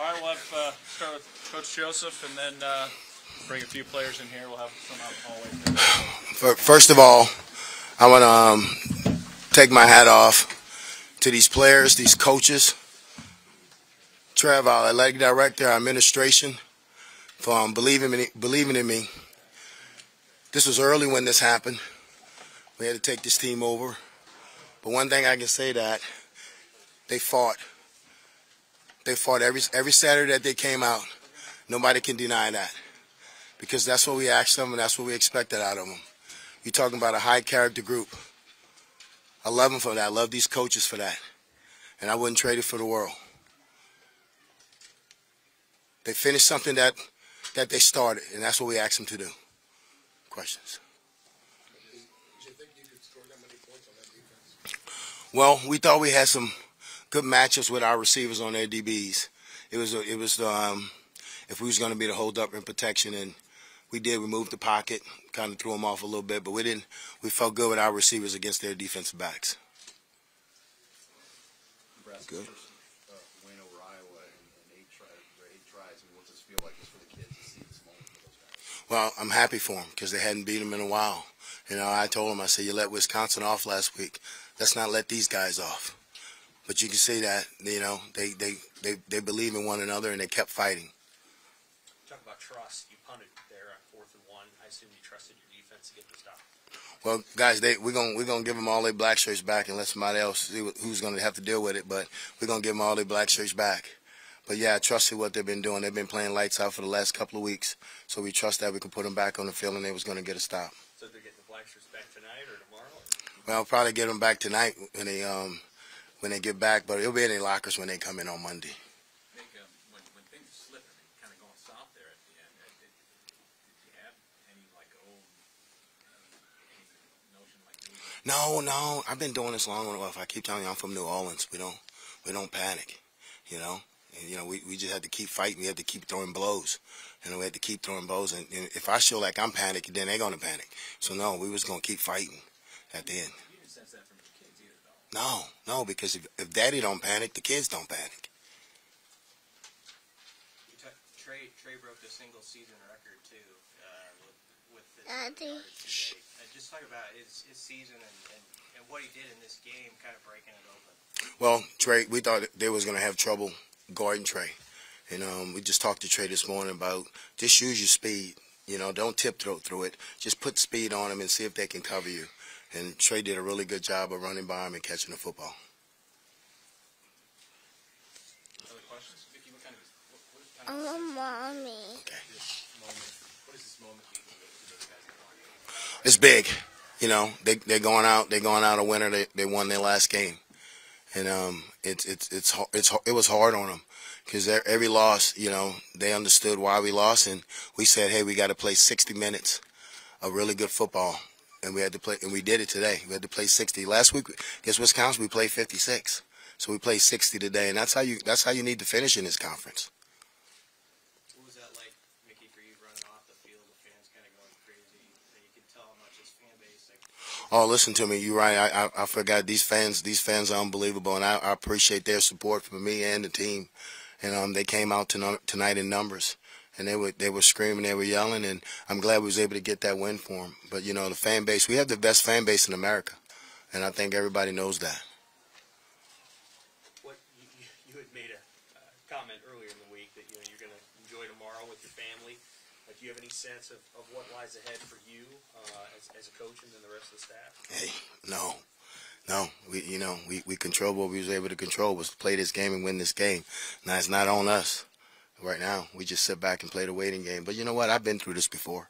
All right, we'll have start with Coach Joseph, and then bring a few players in here. We'll have some out in the hallway. First of all, I want to take my hat off to these players, these coaches, Trev, our athletic director, our administration, for believing in me. This was early when this happened. We had to take this team over. But one thing I can say that they fought. They fought every Saturday that they came out. Nobody can deny that. Because that's what we asked them and that's what we expected out of them. You're talking about a high character group. I love them for that. I love these coaches for that. And I wouldn't trade it for the world. They finished something that they started, and that's what we asked them to do. Questions? Did you think you could score that many points on that defense? Well, we thought we had some good matchups with our receivers on their DBs. It was if we was going to be the hold up and protection, and we did. We moved the pocket, kind of threw them off a little bit, but we didn't. We felt good with our receivers against their defensive backs. Nebraska Good. Win over Iowa in 8 tries. I mean, what's this feel like just for the kids to see this moment for those guys? Well, I'm happy for them because they hadn't beat them in a while. You know, I told them, I said, you let Wisconsin off last week. Let's not let these guys off. But you can see that, you know, they believe in one another and they kept fighting. Talk about trust. You punted there on 4th and 1. I assume you trusted your defense to get the stop. Well, guys, we're gonna give them all their black shirts back and let somebody else see who's gonna have to deal with it. But we're gonna give them all their black shirts back. But yeah, I trusted what they've been doing. They've been playing lights out for the last couple of weeks, so we trust that we can put them back on the field and they was gonna get a stop. So they're getting the black shirts back tonight or tomorrow? Well, I'll probably get them back tonight when they get back, but it'll be in their lockers when they come in on Monday. When things are slipping and kind of going soft there at the end, did you have any like old any notion like? No. I've been doing this long enough. I keep telling you, I'm from New Orleans. We don't panic, you know. And, you know, we just had to keep fighting. We had to keep throwing blows. You know, we had to keep throwing blows. And if I show like I'm panicking, then they're gonna panic. So no, we was gonna keep fighting at the end. You didn't sense that from your kids either, though. No, because if Daddy don't panic, the kids don't panic. Trey broke the single season record too with the Daddy. just talk about his season and what he did in this game, kind of breaking it open. Well, Trey, we thought they was gonna have trouble guarding Trey, and we just talked to Trey this morning about just use your speed. You know, don't tiptoe through it. Just put speed on them and see if they can cover you. And Trey did a really good job of running by him and catching the football. Other questions? Vicky, what kind of I'm a mommy. Okay. what does this moment mean to those guys that want? It's big. You know, they're going out a winner. They won their last game, and it was hard on them because every loss, you know, they understood why we lost, and we said, hey, we got to play 60 minutes of really good football. And we had to play, and we did it today. We had to play 60. Last week against Wisconsin, we played 56. So we played 60 today, and that's how you need to finish in this conference. What was that like, Mickey, for you running off the field, the fans kind of going crazy, and you can tell how much his fan base? Oh, listen to me. You're right. I forgot these fans. These fans are unbelievable, and I appreciate their support for me and the team. And they came out tonight in numbers. And they were screaming, they were yelling, and I'm glad we was able to get that win for them. But, you know, the fan base, we have the best fan base in America, and I think everybody knows that. What you had made a comment earlier in the week that you're going to enjoy tomorrow with your family. Do you have any sense of what lies ahead for you as a coach and then the rest of the staff? Hey, no. We control what we was able to control, was to play this game and win this game. Now, it's not on us. Right now, we just sit back and play the waiting game. But you know what? I've been through this before.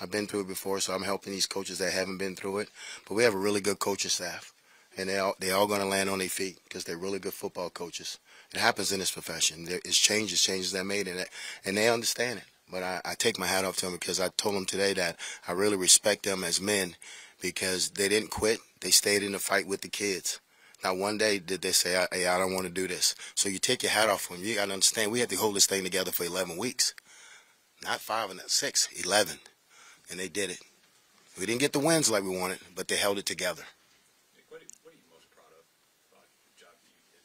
I've been through it before, so I'm helping these coaches that haven't been through it. But we have a really good coaching staff, and they all going to land on their feet because they're really good football coaches. It happens in this profession. It's changes that made in it, and they understand it. But I take my hat off to them because I told them today that I really respect them as men because they didn't quit. They stayed in the fight with the kids. Not one day did they say, hey, I don't want to do this. So you take your hat off from them. You got to understand, we had to hold this thing together for 11 weeks. Not 5 and not 6, 11. And they did it. We didn't get the wins like we wanted, but they held it together. What are you most proud of about the job that you did?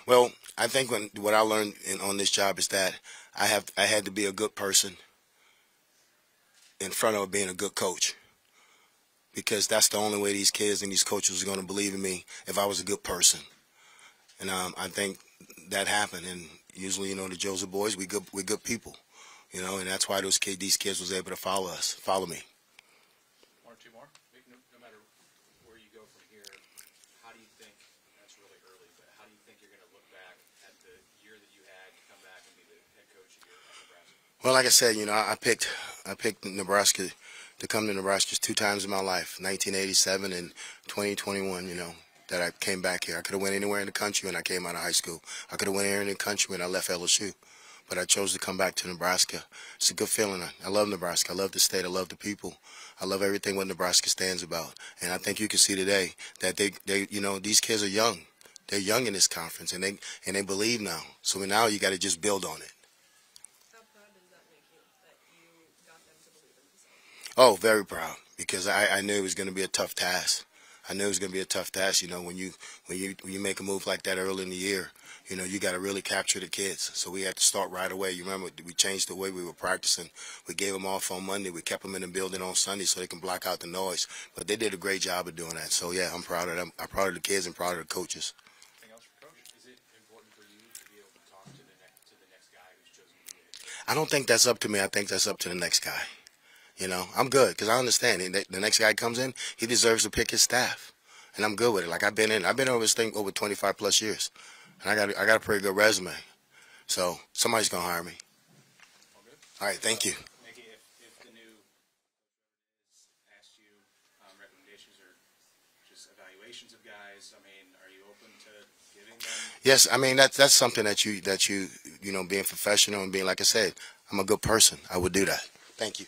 Well, I think what I learned on this job is that I had to be a good person in front of being a good coach, because that's the only way these kids and these coaches are going to believe in me, if I was a good person. And I think that happened. And usually, you know, the Joseph boys, we good people, you know, and that's why these kids was able to follow me. One or two more. No matter where you go from here, how do you think, that's really early, but how do you think you're going to look back at the year that you had to come back and be the head coach here at Nebraska? Well, like I said, you know, I picked Nebraska to come to Nebraska 2 times in my life, 1987 and 2021, you know, that I came back here. I could have went anywhere in the country when I came out of high school. I could have went anywhere in the country when I left LSU. But I chose to come back to Nebraska. It's a good feeling. I love Nebraska. I love the state. I love the people. I love everything what Nebraska stands about. And I think you can see today that they you know, these kids are young. They're young in this conference, and they believe now. So now you got to just build on it. How proud does that make you that you got them to believe in themselves? Oh, very proud, because I knew it was going to be a tough task. I knew it was going to be a tough task. You know, when you make a move like that early in the year, you know, you got to really capture the kids. So we had to start right away. You remember, we changed the way we were practicing. We gave them off on Monday. We kept them in the building on Sunday so they can block out the noise. But they did a great job of doing that. So yeah, I'm proud of them. I'm proud of the kids and proud of the coaches. Anything else for Coach? Is it important for you to be able to talk to the next guy who's chosen to be a head coach? I don't think that's up to me. I think that's up to the next guy. You know, I'm good because I understand the next guy comes in, he deserves to pick his staff. And I'm good with it. Like I've been over this thing over 25 plus years, and I got a pretty good resume. So somebody's gonna hire me. All good. All right, thank you. Mickey, if the new asked you recommendations or just evaluations of guys, I mean, are you open to giving them? Yes, I mean that's something that you know, being professional and being, like I said, I'm a good person. I would do that. Thank you.